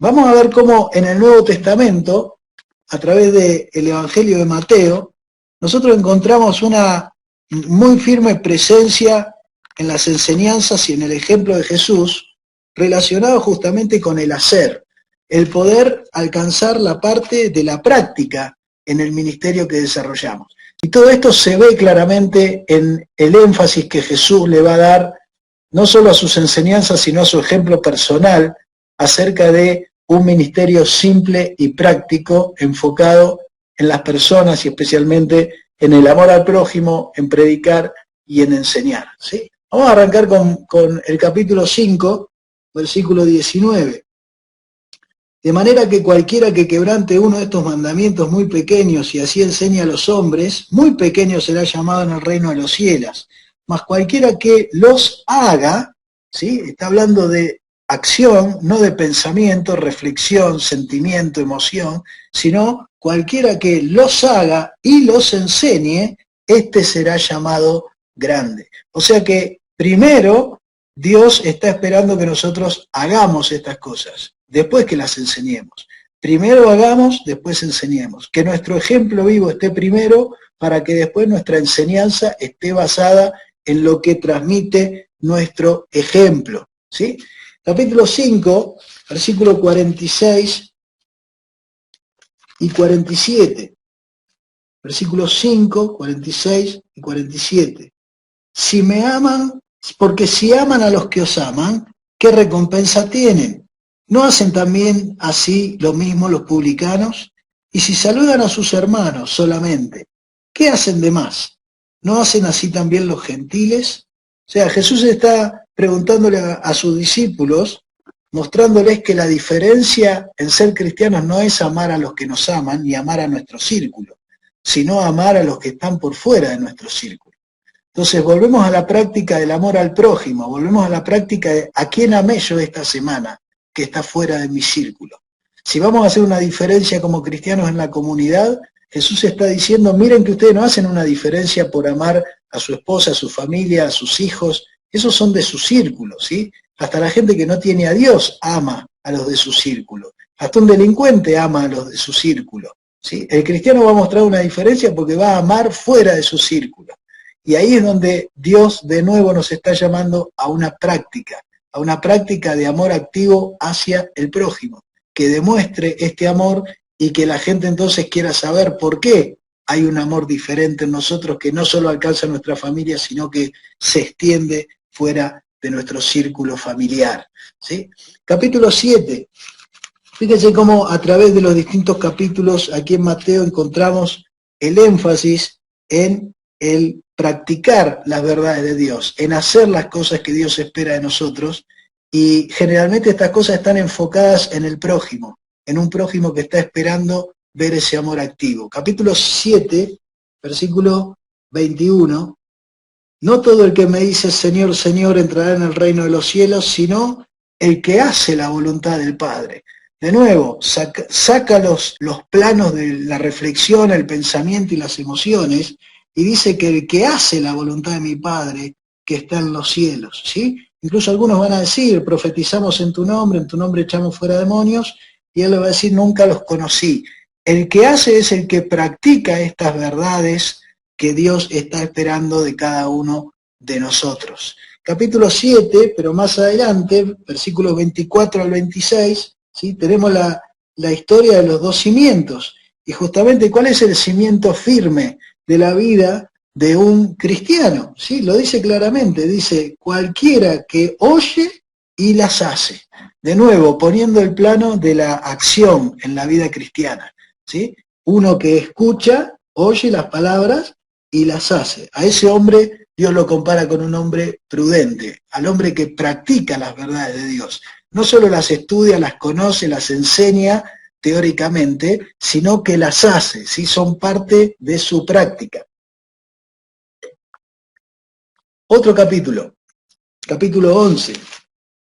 Vamos a ver cómo en el Nuevo Testamento, a través del Evangelio de Mateo, nosotros encontramos una muy firme presencia en las enseñanzas y en el ejemplo de Jesús, relacionado justamente con el hacer, el poder alcanzar la parte de la práctica en el ministerio que desarrollamos. Y todo esto se ve claramente en el énfasis que Jesús le va a dar no solo a sus enseñanzas, sino a su ejemplo personal acerca de un ministerio simple y práctico enfocado en las personas y especialmente en el amor al prójimo, en predicar y en enseñar, ¿sí? Vamos a arrancar con el capítulo 5, versículo 19. De manera que cualquiera que quebrante uno de estos mandamientos muy pequeños y así enseña a los hombres, muy pequeño será llamado en el reino de los cielos. Mas cualquiera que los haga, ¿sí? Está hablando de acción, no de pensamiento, reflexión, sentimiento, emoción, sino cualquiera que los haga y los enseñe, este será llamado grande. O sea que primero Dios está esperando que nosotros hagamos estas cosas, después que las enseñemos. Primero hagamos, después enseñemos. Que nuestro ejemplo vivo esté primero para que después nuestra enseñanza esté basada en lo que transmite nuestro ejemplo, ¿sí? Capítulo 5, versículo 46 y 47. Versículos 5, 46 y 47. Si me aman, porque si aman a los que os aman, ¿qué recompensa tienen? ¿No hacen también así lo mismo los publicanos? Y si saludan a sus hermanos solamente, ¿qué hacen de más? ¿No hacen así también los gentiles? O sea, Jesús está preguntándole a sus discípulos, mostrándoles que la diferencia en ser cristianos no es amar a los que nos aman ni amar a nuestro círculo, sino amar a los que están por fuera de nuestro círculo. Entonces volvemos a la práctica del amor al prójimo, volvemos a la práctica de a quién amé yo esta semana, que está fuera de mi círculo. Si vamos a hacer una diferencia como cristianos en la comunidad, Jesús está diciendo, miren que ustedes no hacen una diferencia por amar a su esposa, a su familia, a sus hijos, esos son de su círculo, ¿sí? Hasta la gente que no tiene a Dios ama a los de su círculo, hasta un delincuente ama a los de su círculo, ¿sí? El cristiano va a mostrar una diferencia porque va a amar fuera de su círculo. Y ahí es donde Dios de nuevo nos está llamando a una práctica de amor activo hacia el prójimo, que demuestre este amor y que la gente entonces quiera saber por qué hay un amor diferente en nosotros que no solo alcanza a nuestra familia, sino que se extiende fuera de nuestro círculo familiar, ¿sí? Capítulo 7. Fíjense cómo a través de los distintos capítulos aquí en Mateo encontramos el énfasis en el practicar las verdades de Dios, en hacer las cosas que Dios espera de nosotros, y generalmente estas cosas están enfocadas en el prójimo, en un prójimo que está esperando ver ese amor activo. Capítulo 7, versículo 21, no todo el que me dice Señor, Señor entrará en el reino de los cielos, sino el que hace la voluntad del Padre. De nuevo, saca los planos de la reflexión, el pensamiento y las emociones, y dice que el que hace la voluntad de mi Padre, que está en los cielos, ¿sí? Incluso algunos van a decir, profetizamos en tu nombre echamos fuera demonios, y él le va a decir, nunca los conocí. El que hace es el que practica estas verdades que Dios está esperando de cada uno de nosotros. Capítulo 7, pero más adelante, versículos 24 al 26, ¿sí? Tenemos la historia de los dos cimientos. Y justamente, ¿cuál es el cimiento firme de la vida de un cristiano? ¿Sí? Lo dice claramente, dice, cualquiera que oye y las hace. De nuevo, poniendo el plano de la acción en la vida cristiana, ¿sí? Uno que escucha, oye las palabras y las hace. A ese hombre Dios lo compara con un hombre prudente, al hombre que practica las verdades de Dios. No solo las estudia, las conoce, las enseña teóricamente, sino que las hace, ¿sí? Son parte de su práctica. Otro capítulo, capítulo 11,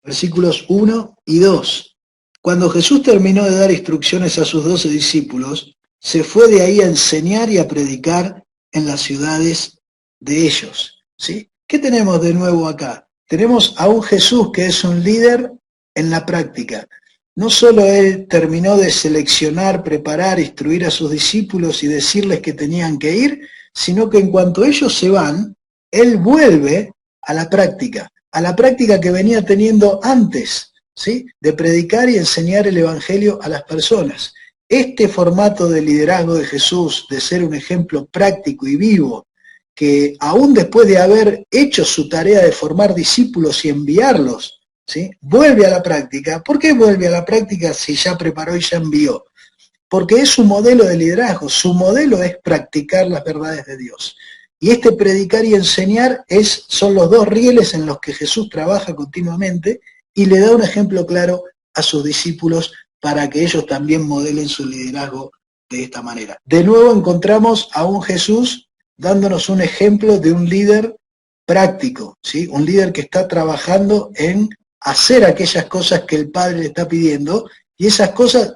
versículos 1 y 2. Cuando Jesús terminó de dar instrucciones a sus 12 discípulos, se fue de ahí a enseñar y a predicar en las ciudades de ellos, ¿sí? ¿Qué tenemos de nuevo acá? Tenemos a un Jesús que es un líder en la práctica. no solo él terminó de seleccionar, preparar, instruir a sus discípulos y decirles que tenían que ir, sino que en cuanto ellos se van, él vuelve a la práctica que venía teniendo antes, ¿sí? De predicar y enseñar el Evangelio a las personas. Este formato de liderazgo de Jesús, de ser un ejemplo práctico y vivo, que aún después de haber hecho su tarea de formar discípulos y enviarlos, ¿sí? Vuelve a la práctica. ¿Por qué vuelve a la práctica si ya preparó y ya envió? Porque es su modelo de liderazgo, su modelo es practicar las verdades de Dios. Y este predicar y enseñar son los dos rieles en los que Jesús trabaja continuamente y le da un ejemplo claro a sus discípulos para que ellos también modelen su liderazgo de esta manera. De nuevo encontramos a un Jesús dándonos un ejemplo de un líder práctico, ¿sí? Un líder que está trabajando en hacer aquellas cosas que el Padre le está pidiendo, y esas cosas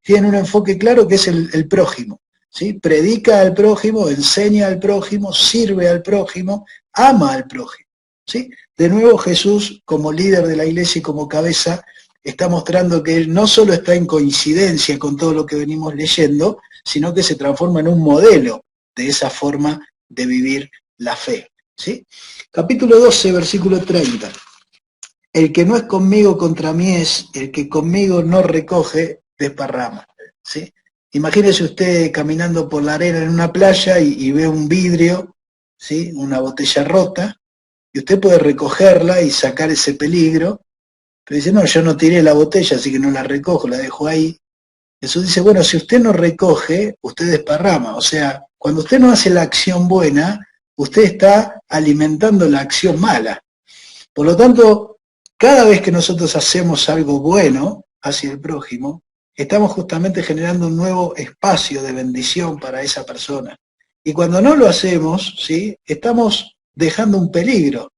tienen un enfoque claro que es el prójimo, ¿sí? Predica al prójimo, enseña al prójimo, sirve al prójimo, ama al prójimo, ¿sí? De nuevo Jesús, como líder de la iglesia y como cabeza, está mostrando que él no solo está en coincidencia con todo lo que venimos leyendo, sino que se transforma en un modelo de esa forma de vivir la fe, ¿sí? Capítulo 12, versículo 30. El que no es conmigo contra mí es, el que conmigo no recoge, desparrama, ¿sí? Imagínese usted caminando por la arena en una playa y ve un vidrio, ¿sí? Una botella rota, y usted puede recogerla y sacar ese peligro, pero dice, no, yo no tiré la botella, así que no la recojo, la dejo ahí. Jesús dice, bueno, si usted no recoge, usted desparrama. O sea, cuando usted no hace la acción buena, usted está alimentando la acción mala. Por lo tanto, cada vez que nosotros hacemos algo bueno hacia el prójimo, estamos justamente generando un nuevo espacio de bendición para esa persona. Y cuando no lo hacemos, ¿sí? Estamos dejando un peligro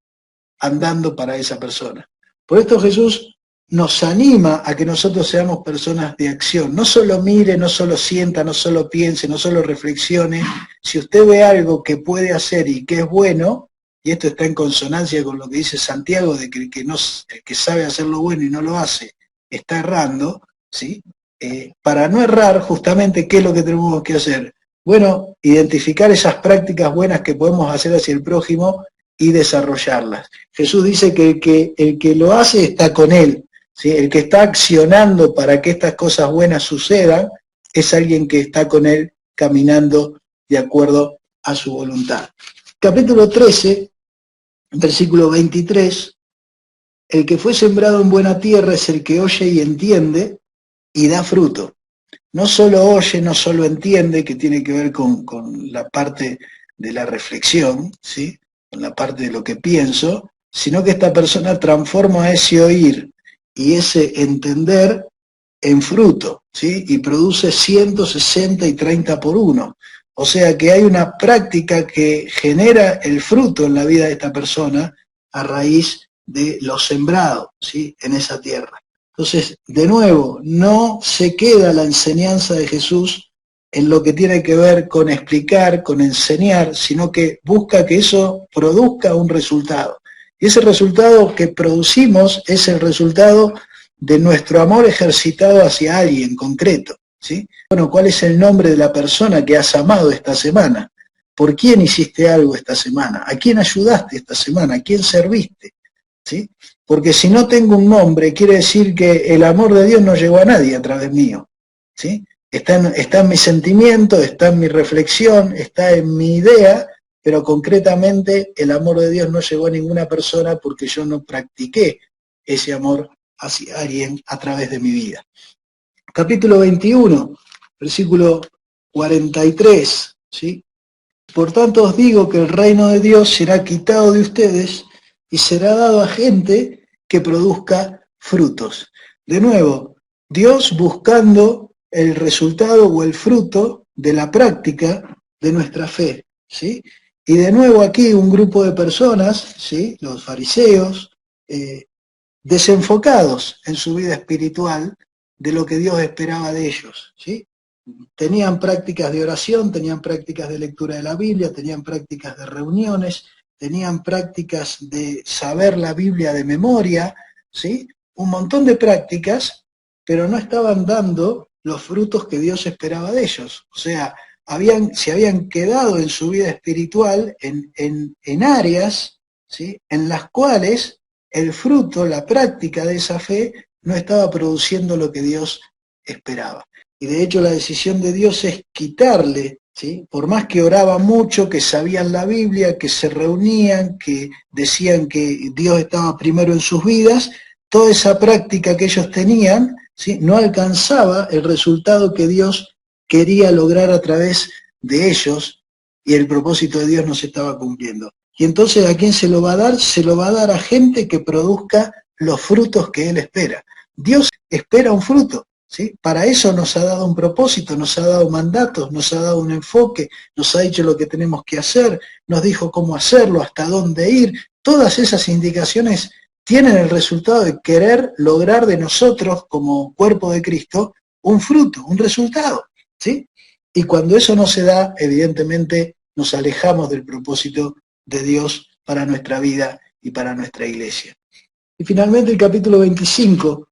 andando para esa persona. Por esto Jesús nos anima a que nosotros seamos personas de acción. No solo mire, no solo sienta, no solo piense, no solo reflexione. Si usted ve algo que puede hacer y que es bueno, y esto está en consonancia con lo que dice Santiago, de que el que sabe hacer lo bueno y no lo hace, está errando, ¿sí? Para no errar, justamente, ¿qué es lo que tenemos que hacer? Bueno, identificar esas prácticas buenas que podemos hacer hacia el prójimo y desarrollarlas. Jesús dice que el que lo hace está con él, ¿sí? El que está accionando para que estas cosas buenas sucedan es alguien que está con él caminando de acuerdo a su voluntad. Capítulo 13, versículo 23, el que fue sembrado en buena tierra es el que oye y entiende y da fruto. No solo oye, no solo entiende, que tiene que ver con la parte de la reflexión, ¿sí? Con la parte de lo que pienso, sino que esta persona transforma ese oír y ese entender en fruto, ¿sí? Y produce 160 y 30 por 1. O sea que hay una práctica que genera el fruto en la vida de esta persona a raíz de lo sembrado, ¿sí? En esa tierra. Entonces, de nuevo, no se queda la enseñanza de Jesús en lo que tiene que ver con explicar, con enseñar, sino que busca que eso produzca un resultado. Y ese resultado que producimos es el resultado de nuestro amor ejercitado hacia alguien concreto, ¿sí? Bueno, ¿cuál es el nombre de la persona que has amado esta semana? ¿Por quién hiciste algo esta semana? ¿A quién ayudaste esta semana? ¿A quién serviste? ¿Sí? Porque si no tengo un nombre, quiere decir que el amor de Dios no llegó a nadie a través mío, ¿sí? Está en mi sentimiento, está en mi reflexión, está en mi idea, pero concretamente el amor de Dios no llegó a ninguna persona porque yo no practiqué ese amor hacia alguien a través de mi vida. Capítulo 21, versículo 43, ¿sí? Por tanto os digo que el reino de Dios será quitado de ustedes y será dado a gente que produzca frutos. De nuevo, Dios buscando el resultado o el fruto de la práctica de nuestra fe, ¿sí? Y de nuevo aquí un grupo de personas, ¿sí? Los fariseos, desenfocados en su vida espiritual de lo que Dios esperaba de ellos, ¿sí? Tenían prácticas de oración, tenían prácticas de lectura de la Biblia, tenían prácticas de reuniones, tenían prácticas de saber la Biblia de memoria, ¿sí? Un montón de prácticas, pero no estaban dando los frutos que Dios esperaba de ellos. O sea, se habían quedado en su vida espiritual en áreas, ¿sí?, en las cuales el fruto, la práctica de esa fe, no estaba produciendo lo que Dios esperaba. Y de hecho la decisión de Dios es quitarle, ¿sí?, por más que oraban mucho, que sabían la Biblia, que se reunían, que decían que Dios estaba primero en sus vidas, toda esa práctica que ellos tenían, ¿sí?, no alcanzaba el resultado que Dios quería lograr a través de ellos, y el propósito de Dios no se estaba cumpliendo. Y entonces, ¿a quién se lo va a dar? Se lo va a dar a gente que produzca los frutos que Él espera. Dios espera un fruto, ¿sí? Para eso nos ha dado un propósito, nos ha dado mandatos, nos ha dado un enfoque, nos ha dicho lo que tenemos que hacer, nos dijo cómo hacerlo, hasta dónde ir. Todas esas indicaciones tienen el resultado de querer lograr de nosotros, como cuerpo de Cristo, un fruto, un resultado, ¿sí? Y cuando eso no se da, evidentemente nos alejamos del propósito de Dios para nuestra vida y para nuestra iglesia. Y finalmente el capítulo 25,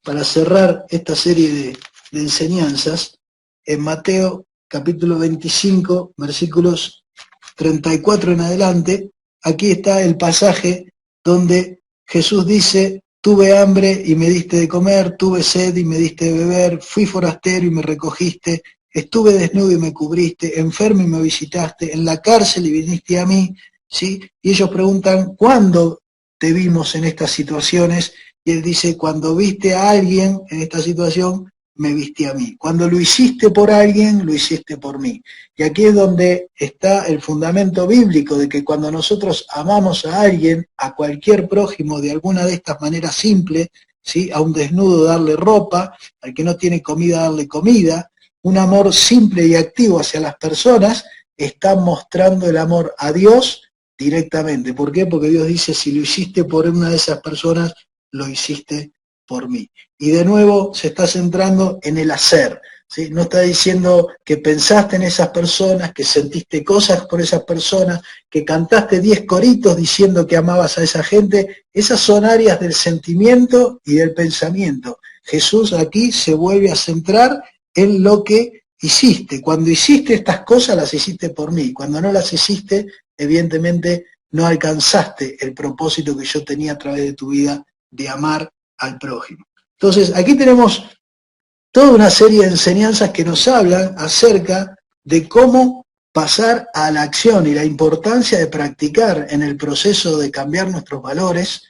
para cerrar esta serie de enseñanzas, en Mateo capítulo 25, versículos 34 en adelante, aquí está el pasaje donde Jesús dice: tuve hambre y me diste de comer, tuve sed y me diste de beber, fui forastero y me recogiste, estuve desnudo y me cubriste, enfermo y me visitaste, en la cárcel y viniste a mí, ¿sí? Y ellos preguntan: ¿cuándo te vimos en estas situaciones? Y él dice: cuando viste a alguien en esta situación, me viste a mí. Cuando lo hiciste por alguien, lo hiciste por mí. Y aquí es donde está el fundamento bíblico de que cuando nosotros amamos a alguien, a cualquier prójimo, de alguna de estas maneras simples, ¿sí?, a un desnudo darle ropa, al que no tiene comida darle comida, un amor simple y activo hacia las personas, está mostrando el amor a Dios directamente. ¿Por qué? Porque Dios dice: si lo hiciste por una de esas personas, lo hiciste por mí. Y de nuevo se está centrando en el hacer, ¿sí? No está diciendo que pensaste en esas personas, que sentiste cosas por esas personas, que cantaste 10 coritos diciendo que amabas a esa gente. Esas son áreas del sentimiento y del pensamiento. Jesús aquí se vuelve a centrar en lo que hiciste. Cuando hiciste estas cosas, las hiciste por mí. Cuando no las hiciste, evidentemente no alcanzaste el propósito que yo tenía a través de tu vida, de amar al prójimo. Entonces, aquí tenemos toda una serie de enseñanzas que nos hablan acerca de cómo pasar a la acción y la importancia de practicar en el proceso de cambiar nuestros valores,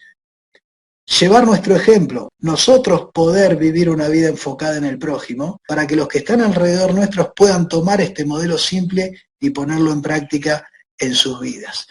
llevar nuestro ejemplo, nosotros poder vivir una vida enfocada en el prójimo, para que los que están alrededor nuestros puedan tomar este modelo simple y ponerlo en práctica en sus vidas.